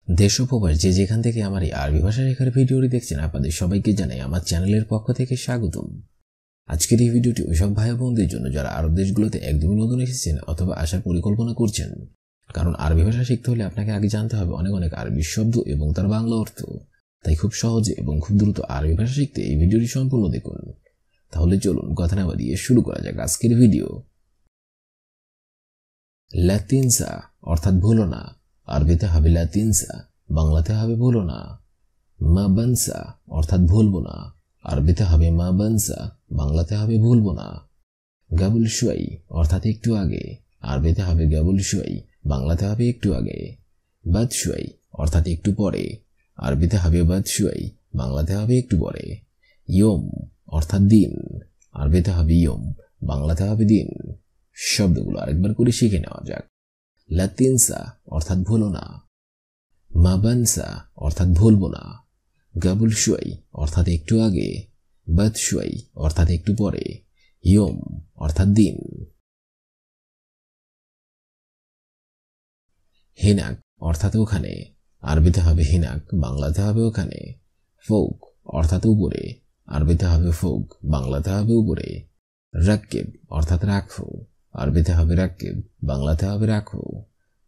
দেশ ও প্রবাস যে যেখান থেকে আমার এই আরবি ভাষা শেখার ভিডিওটি দেখছেন আপনাদের সবাইকে জানাই আমার চ্যানেলের পক্ষ থেকে স্বাগতম। আজকের এই ভিডিওটি ওইসব ভাই বোনদের জন্য যারা আরব দেশগুলোতে একদমই নতুন এসেছেন অথবা আসার পরিকল্পনা করছেন। কারণ আরবি ভাষা শিখতে হলে আপনাকে আগে জানতে হবে অনেক অনেক আরবি শব্দ এবং তার বাংলা অর্থ। তাই খুব সহজে এবং খুব দ্রুত আরবি ভাষা শিখতে এই ভিডিওটি সম্পূর্ণ দেখুন। তাহলে চলুন কথা না বাড়িয়ে শুরু করা যাক আজকের ভিডিও। লা তিনসা অর্থাৎ ভুলো না, আরবিতে হবে লা তিনসা, বাংলাতে হবে ভুলো না। মা বানসা অর্থাৎ ভুলবো না, আরবিতে হবে মা বানসা, বাংলাতে হবে ভুলবো না। গাবুল শুয়াই অর্থাৎ একটু আগে, আরবিতে হবে গাবুল শুয়াই, বাংলাতে হবে একটু আগে। বাদ শুয়াই অর্থাৎ একটু পরে, আরবিতে হবে বাদ শুয়াই, বাংলাতে হবে একটু পরে। ইয়ম অর্থাৎ দিন, আরবিতে হবে ইয়ম, বাংলাতে হবে দিন। শব্দগুলো আরেকবার করে শিখে নেওয়া যাক। লা তিনসা অর্থাৎ ভুলো না, মা বানসা অর্থাৎ ভুলবো না, গাবুল শুয়াই অর্থাৎ একটু আগে, বাদ শুয়াই অর্থাৎ একটু পরে, ইয়ম অর্থাৎ দিন। হিনাক অর্থাৎ ওখানে, আরবিতে হবে হিনাক, বাংলাতে হবে ওখানে। ফৌক অর্থাৎ উপরে, আরবিতে হবে ফৌক, বাংলাতে হবে উপরে। রাক্কেব অর্থাৎ রাখো, আরবিতে হবে রাক্কেব, বাংলাতে হবে রাখো।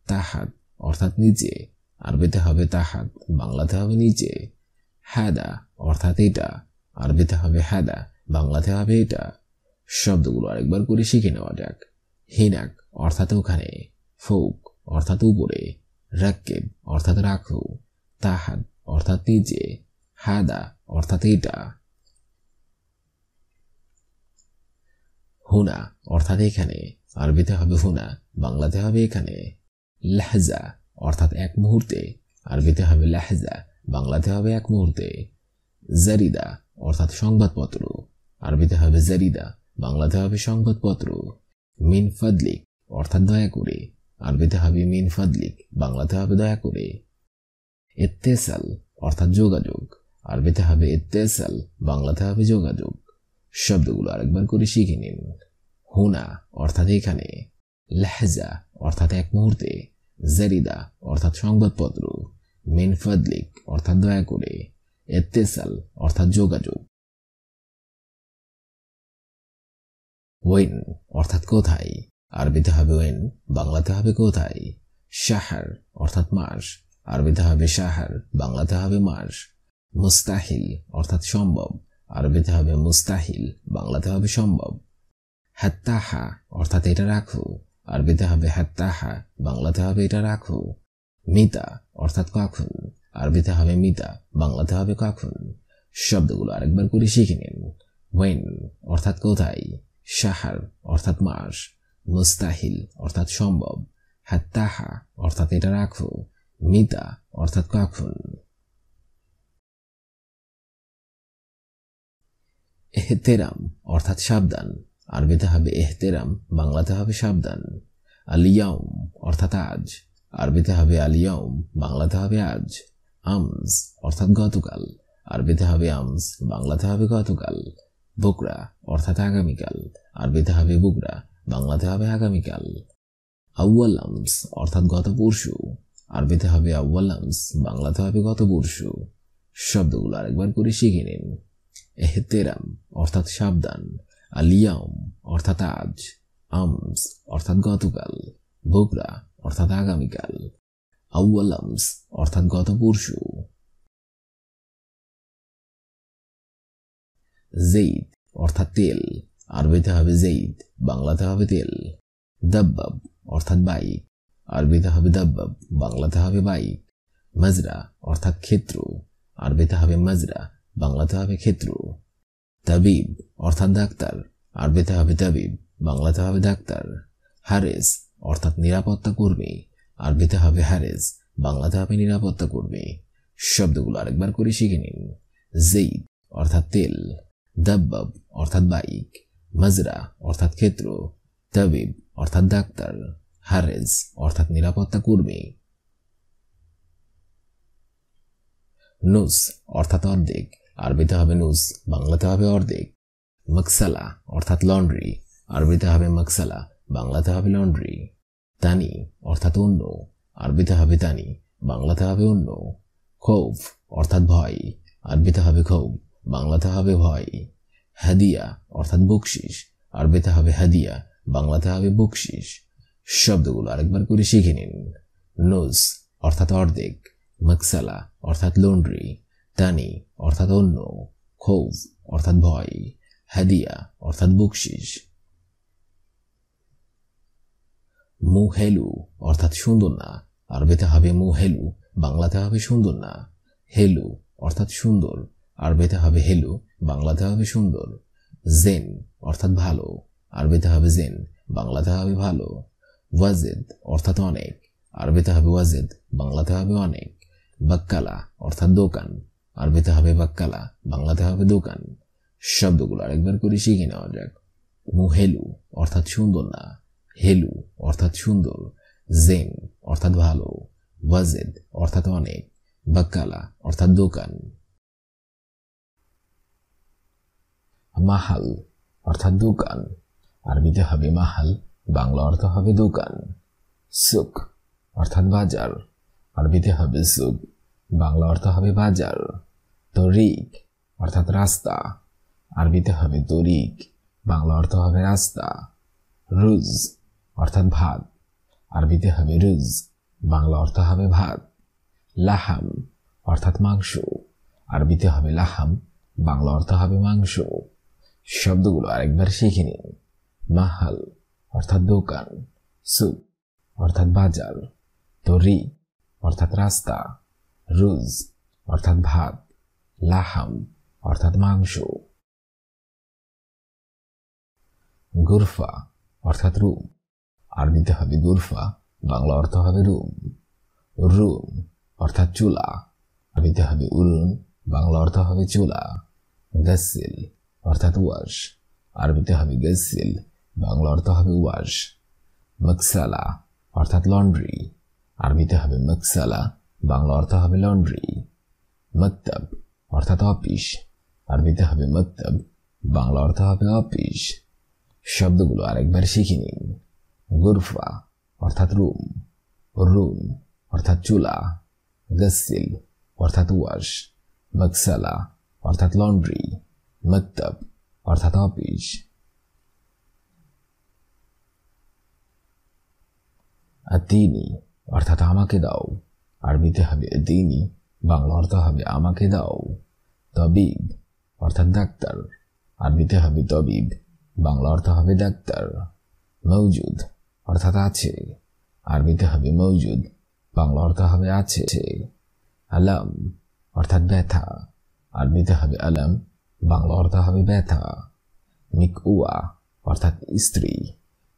তাহাত অর্থাৎ নিচে, আরবিতে হবে তাহাত, বাংলাতে হবে নিচে। হাদা অর্থাৎ এটা, আরবিতে হবে হাদা, বাংলাতে হবে এটা। শব্দগুলো আরেকবার করে শিখে নেওয়া যাক। হিনাক অর্থাৎ ওখানে, ফৌক অর্থাৎ উপরে, রাক্কেব অর্থাৎ রাখো, তাহাত অর্থাৎ নিচে, হাদা অর্থাৎ এটা। হুনা অর্থাৎ এখানে, আরবিতে হবে হুনা, বাংলাতে হবে এখানে। লাহজা অর্থাৎ এক মুহূর্তে, আরবিতে হবে লাহজা, বাংলাতে হবে এক মুহূর্তে। জারিদা অর্থাৎ সংবাদপত্র, আরবিতে হবে জারিদা, বাংলাতে হবে সংবাদপত্র। মিন ফাদলিক অর্থাৎ দয়া করে, আরবিতে হবে মিন ফাদলিক, বাংলাতে হবে দয়া করে। ইত্তেসাল অর্থাৎ যোগাযোগ, আরবিতে হবে ইত্তেসাল, বাংলাতে হবে যোগাযোগ। শব্দগুলো আরেকবার করে শিখে নিন। হুনা অর্থাৎ এখানে, লাহজা অর্থাৎ এক মুহূর্তে, জারিদা অর্থাৎ সংবাদপত্র, মিন ফাদলিক অর্থাৎ দয়া করে, ইত্তেসাল অর্থাৎ যোগাযোগ। ওয়েন অর্থাৎ কোথায়, আরবিতে হবে ওয়েন, বাংলাতে হবে কোথায়। শাহর অর্থাৎ মাস, আরবিতে হবে শাহর, বাংলাতে হবে মাস। মুস্তাহিল অর্থাৎ সম্ভব, আরবিতে হবে মুস্তাহিল, বাংলাতে হবে সম্ভব। হাত্তাহা অর্থাৎ এটা রাখো, আরবিতে হবে হাত্তাহা, বাংলাতে হবে এটা রাখো। মিতা অর্থাৎ কখন, আরবিতে হবে মিতা, বাংলাতে হবে কখন। শব্দগুলো আরেকবার করে শিখে নিন। ওয়েন অর্থাৎ কোথায়, শাহর অর্থাৎ মাস, মুস্তাহিল অর্থাৎ সম্ভব, হাত্তাহা অর্থাৎ এটা রাখো, মিতা অর্থাৎ কখন। এহতেরাম অর্থাৎ সাবধান, আরবিতে হবে এহতেরাম, বাংলাতে হবে সাবধান। আলিয়াউম অর্থাৎ আজ, আরবিতে হবে আলিয়াউম, বাংলাতে হবে আজ। আমস অর্থাৎ গতকাল, আরবিতে হবে আমস, বাংলাতে হবে গতকাল। বুকরা অর্থাৎ আগামীকাল, আরবিতে হবে বুকরা, বাংলাতে হবে আগামীকাল। আউয়াল আমস অর্থাৎ গত পরশু, আরবিতে হবে আউয়াল আমস, বাংলাতে হবে গত পরশু। শব্দগুলো আরেকবার করে শিখে নিন। এহতেরাম অর্থাৎ সাবধান, আলিয়াউম অর্থাৎ আজ, আমস অর্থাৎ গতকাল, বুকরা অর্থাৎ আগামীকাল, আউয়াল আমস অর্থাৎ গত পরশু। জেইদ অর্থাৎ তেল, আরবিতে হবে জেইদ, বাংলাতে হবে তেল। দাব্বাব অর্থাৎ বাইক, আরবিতে হবে দাব্বাব, বাংলাতে হবে বাইক। মাজরা অর্থাৎ ক্ষেত্র, আরবিতে হবে মাজরা, বাংলাতে হবে ক্ষেত্র। তাবিব অর্থাৎ ডাক্তার, আরবিতে হবে তাবিব, বাংলাতে হবে ডাক্তার। হারেস অর্থাৎ নিরাপত্তা কর্মী, আরবিতে হবে হারেস, বাংলাতে হবে নিরাপত্তা কর্মী। শব্দগুলো আরেকবার করে শিখে নিন। জেইদ অর্থাৎ তেল, দাব্বাব অর্থাৎ বাইক, মাজরা অর্থাৎ ক্ষেত্র, তাবিব অর্থাৎ ডাক্তার, হারেস অর্থাৎ নিরাপত্তা কর্মী। নুস অর্থাৎ অর্ধেক, আরবিতে হবে নুস, বাংলাতে হবে অর্ধেক। মকসালা অর্থাৎ লন্ড্রি, আরবিতে হবে মকসালা, বাংলাতে হবে লন্ড্রি। তানি অর্থাৎ অন্য, আরবিতে হবে তানি, বাংলাতে হবে অন্য। খৌফ অর্থাৎ ভয়, আরবিতে হবে খৌফ, বাংলাতে হবে ভয়। হাদিয়া অর্থাৎ বকশিস, আরবিতে হবে হাদিয়া, বাংলাতে হবে বকশিস। শব্দগুলো আরেকবার করে শিখে নিন। নুস অর্থাৎ অর্ধেক, মাকসালা অর্থাৎ লন্ড্রি, তানি অর্থাৎ অন্য, খৌফ অর্থাৎ ভয়, হাদিয়া অর্থাৎ বকশিস। মুহেলু অর্থাৎ সুন্দর না, আরবিতে হবে মুহেলু, বাংলাতে হবে সুন্দর না। হেলু অর্থাৎ সুন্দর, আরবিতে হবে হেলু, বাংলাতে হবে সুন্দর। জেন অর্থাৎ ভালো, আরবিতে হবে জেন, বাংলাতে হবে ভালো। ওয়াজেদ অর্থাৎ অনেক, আরবিতে হবে ওয়াজেদ, বাংলাতে হবে অনেক। বাক্কালা অর্থাৎ দোকান, আরবিতে হবে বাক্কালা, বাংলাতে হবে দোকান। শব্দগুলো আরেকবার করে শিখে নেওয়া যাক। মুহেলু অর্থাৎ সুন্দর না, হেলু অর্থাৎ সুন্দর, জেন অর্থাৎ ভালো, ওয়াজেদ অর্থাৎ অনেক, বাক্কালা অর্থাৎ দোকান। মাহাল অর্থাৎ দোকান, আরবিতে হবে মাহাল, বাংলা অর্থ হবে দোকান। সুক অর্থাৎ বাজার, আরবিতে হবে সুক, বাংলা অর্থ হবে বাজার। তরিক অর্থাৎ রাস্তা, আরবিতে হবে তরিক, বাংলা অর্থ হবে রাস্তা। রুজ অর্থাৎ ভাত, আরবিতে হবে রুজ, বাংলা অর্থ হবে ভাত। লাহাম অর্থাৎ মাংস, আরবিতে হবে লাহাম, বাংলা অর্থ হবে মাংস। শব্দগুলো আরেকবার শিখে নিন। মাহাল অর্থাৎ দোকান, সুক অর্থাৎ বাজার, তরিক অর্থাৎ রাস্তা, রুজ অর্থাৎ ভাত, লাহাম অর্থাৎ মাংস। গুরফা অর্থাৎ রুম, আরবিতে হবে গুরফা, বাংলা অর্থ হবে রুম। রুন অর্থাৎ চুলা, আরবিতে হবে উরুন, বাংলা অর্থ হবে চুলা। গাসিল অর্থাৎ ওয়াশ, আরবিতে হবে গাসিল, বাংলা অর্থ হবে ওয়াশ। মকসালা অর্থাৎ লন্ড্রি, আরবিতে হবে মকসালা, বাংলা অর্থ হবে লন্ড্রি। মক্তব অর্থাৎ অফিস, আরবিতে হবে মক্তব, বাংলা অর্থ হবে অফিস। শব্দগুলো আরেকবার শিখে নিন। গুরফা অর্থাৎ রুম, রুম অর্থাৎ চুলা, গাসিল অর্থাৎ ওয়াশ, মকসালা অর্থাৎ লন্ড্রি, মক্তব অর্থাৎ অফিস। আতিনি অর্থাৎ আমাকে দাও, আরবিতে হবে আতিনি, বাংলা অর্থ হবে আমাকে দাও। তবিব অর্থাৎ ডাক্তার, আরবিতে হবে তবিব, বাংলা অর্থ হবে ডাক্তার। মৌজুদ অর্থাৎ আছে, আরবিতে হবে মৌজুদ, বাংলা অর্থ হবে আছে। আলাম অর্থাৎ ব্যথা, আরবিতে হবে আলাম, বাংলা অর্থ হবে ব্যথা। মিকউয়া অর্থাৎ স্ত্রী,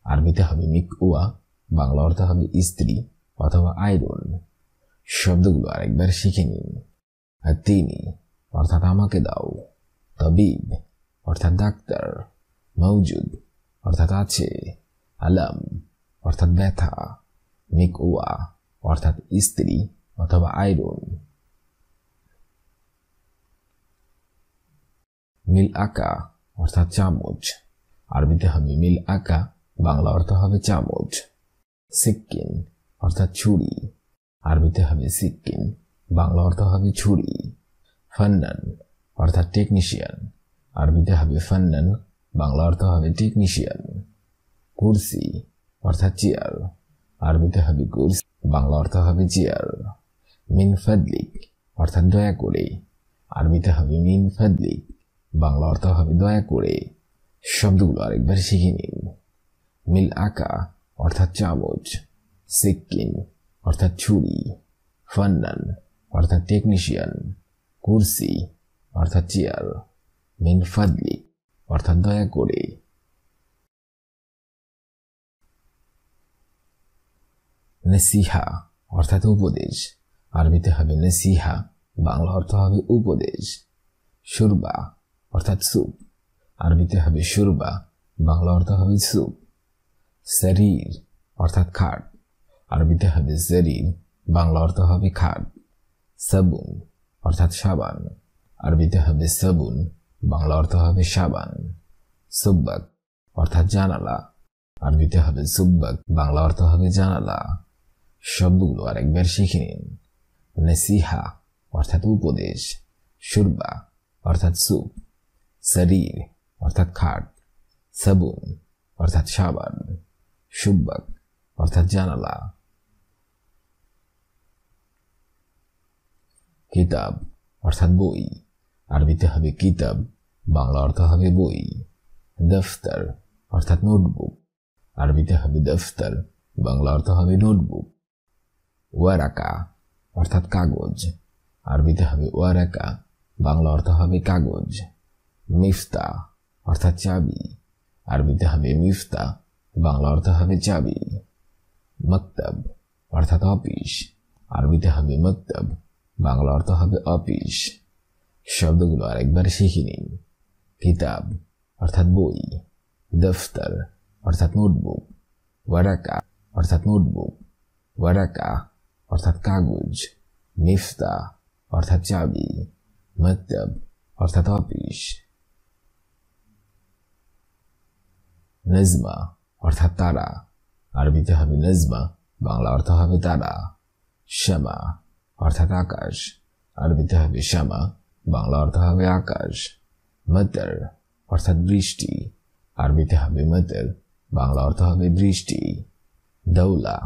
আরবিতে হবে মিকউয়া, বাংলা অর্থ হবে স্ত্রী অথবা আয়রন। শব্দগুলো আরেকবার শিখে নিন। আতিনি অর্থাৎ আমাকে দাও, তবিব অর্থাৎ ডাক্তার, মৌজুদ অর্থাৎ আছে, আলাম অর্থাৎ ব্যথা, মিকউয়া অর্থাৎ স্ত্রী অথবা আয়রন। মিল আকা অর্থাৎ চামচ, আরবিতে হবে মিল আকা, বাংলা অর্থ হবে চামচ। সিক্কিন অর্থাৎ ছুরি, আরবিতে হবে সিক্কিন, বাংলা অর্থ হবে ছুরি। ফান্নান অর্থাৎ টেকনিশিয়ান, আরবিতে হবে ফান্নান, বাংলা অর্থ হবে টেকনিশিয়ান। কুরসি অর্থাৎ চেয়ার, আরবিতে হবে কুরসি, বাংলা অর্থ হবে চেয়ার। মিন ফাদলিক অর্থাৎ দয়া করে, আরবিতে হবে মিন ফাদলিক, বাংলা অর্থ হবে দয়া করে। শব্দগুলো আরেকবার শিখে নিন। মিল আকা অর্থাৎ চামচ, সিক্কিন অর্থাৎ ছুরি, ফান্নান অর্থাৎ টেকনিশিয়ান, কুরসি অর্থাৎ চেয়ার, মিন ফাদলিক অর্থাৎ দয়া করে। নসিহা অর্থাৎ উপদেশ, আরবিতে হবে নসিহা, বাংলা অর্থ হবে উপদেশ। শুরবা অর্থাৎ স্যুপ, আরবিতে হবে শুরবা, বাংলা অর্থ হবে স্যুপ। শরীর অর্থাৎ খাট, আরবিতে হবে শরীর, বাংলা অর্থ হবে খাট। সাবুন অর্থাৎ সাবান, আরবিতে হবে সাবুন, বাংলা অর্থ হবে সাবান। সুব্বাক অর্থাৎ জানালা, আরবিতে হবে সুব্বাক, বাংলা অর্থ হবে জানালা। শব্দগুলো আরেকবার শিখে নিন। নসিহা অর্থাৎ উপদেশ, শুরবা অর্থাৎ স্যুপ, শরীর অর্থাৎ খাট, সাবুন অর্থাৎ সাবান, শুব্বাক অর্থাৎ জানালা। কিতাব অর্থাৎ বই, আরবিতে হবে কিতাব, বাংলা অর্থ হবে বই। দফতর অর্থাৎ নোটবুক, আরবিতে হবে দফতর, বাংলা অর্থ হবে নোটবুক। ওয়ারাকা অর্থাৎ কাগজ, আরবিতে হবে ওয়ারাকা, বাংলা অর্থ হবে কাগজ। মিফতা অর্থাৎ চাবি, আরবিতে হবে মিফতা, বাংলা অর্থ হবে চাবি। মক্তব অর্থাৎ অফিস, আরবিতে হবে মক্তব, বাংলা অর্থ হবে অফিস। শব্দগুলো আরেকবার শিখে নিন। কিতাব অর্থাৎ বই, দফতর অর্থাৎ নোটবুক, ওয়ারাকা অর্থাৎ নোটবুক, ওয়ারাকা অর্থাৎ কাগজ, মিফতা অর্থাৎ চাবি, মক্তব অর্থাৎ অফিস। নজমা অর্থাৎ তারা, আরবিতে হবে নজমা, বাংলা অর্থ হবে তারা। শামা অর্থাৎ আকাশ, আরবিতে হবে শামা, বাংলা অর্থ হবে আকাশ। মতর অর্থাৎ বৃষ্টি, আরবিতে হবে মতর, বাংলা অর্থ হবে বৃষ্টি। দৌলা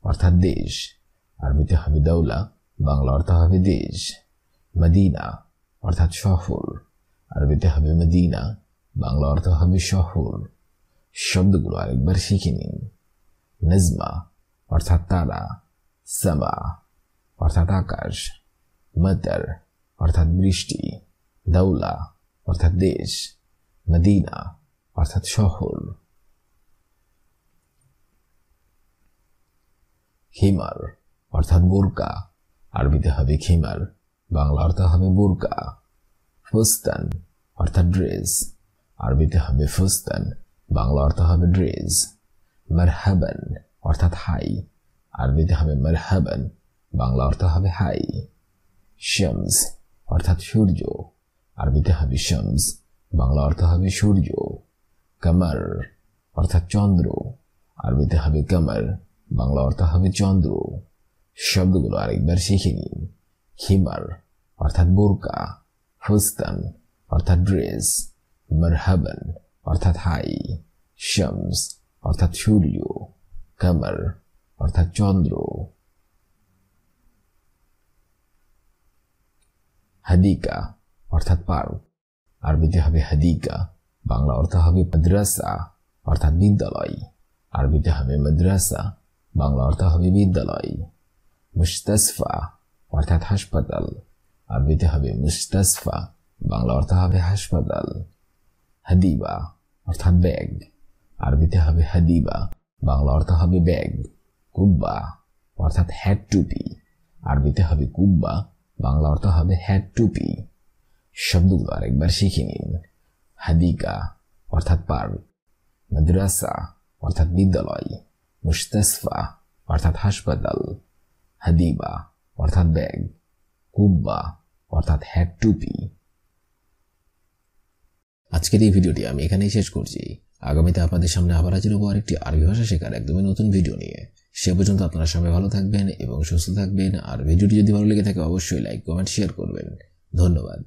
অর্থাৎ দেশ, আরবিতে হবে দৌলা, বাংলা অর্থ হবে দেশ। মদিনা অর্থাৎ শহর, আরবিতে হবে মদিনা, বাংলা অর্থ হবে শহর। শব্দগুলো আরেকবার শিখে নিন। নজমা অর্থাৎ তারা, সামা অর্থাৎ আকাশ, মতর অর্থাৎ বৃষ্টি, দৌলা অর্থাৎ দেশ, মদিনা অর্থাৎ শহর। খিমার অর্থাৎ বোরকা, আরবিতে হবে খিমার, বাংলা অর্থ হবে বোরকা। ফুস্তান অর্থাৎ ড্রেস, আরবিতে হবে ফুস্তান, বাংলা অর্থ হবে ড্রেস। মারহাবান অর্থাৎ হাই, আরবিতে হবে মারহাবান, বাংলা অর্থ হবে হাই। শামস অর্থাৎ সূর্য, আরবিতে হবে শামস, বাংলা অর্থ হবে সূর্য। কমর অর্থাৎ চন্দ্র, আরবিতে হবে কমর, বাংলা অর্থ হবে চন্দ্র। শব্দগুলো আরেকবার শিখে নিন। খিমার অর্থাৎ বোরকা, ফুস্তান অর্থাৎ ড্রেস, মারহাবান অর্থাৎ হাই, শামস অর্থাৎ সূর্য, কমর অর্থাৎ চন্দ্র। হাদিকা অর্থাৎ পার্ক, আরবিতে হবে হাদিকা, বাংলা অর্থ হবে মাদ্রাসা অর্থাৎ বিদ্যালয়, আরবিতে হবে মাদ্রাসা, বাংলা অর্থ হবে বিদ্যালয়। মুস্তাসফা অর্থাৎ হাসপাতাল, আরবিতে হবে মুস্তাসফা, বাংলা অর্থ হবে হাসপাতাল। হাদিবা অর্থাৎ ব্যাগ, আরবিতে হবে হাদিবা, বাংলা অর্থ হবে ব্যাগ। কুব্বা অর্থাৎ হ্যাট টুপি, আরবিতে হবে কুব্বা, বাংলা অর্থ হবে হ্যাট টুপি। শব্দগুলো আরেকবার শিখে নিন। হাদিকা অর্থাৎ পার্ক, মাদ্রাসা অর্থাৎ বিদ্যালয়, মুস্তাসফা অর্থাৎ হাসপাতাল, হাদিবা অর্থাৎ ব্যাগ, কুব্বা অর্থাৎ হ্যাট টুপি। আজকের এই ভিডিওটি আমি এখানেই শেষ করছি। আগামীতে আপনাদের সামনে আবার হাজির হবো আরেকটি আরবি ভাষা শেখার একদমই নতুন ভিডিও নিয়ে। সে পর্যন্ত আপনারা সবাই ভালো থাকবেন এবং সুস্থ থাকবেন। আর ভিডিওটি যদি ভালো লেগে থাকে অবশ্যই লাইক, কমেন্ট, শেয়ার করবেন। ধন্যবাদ।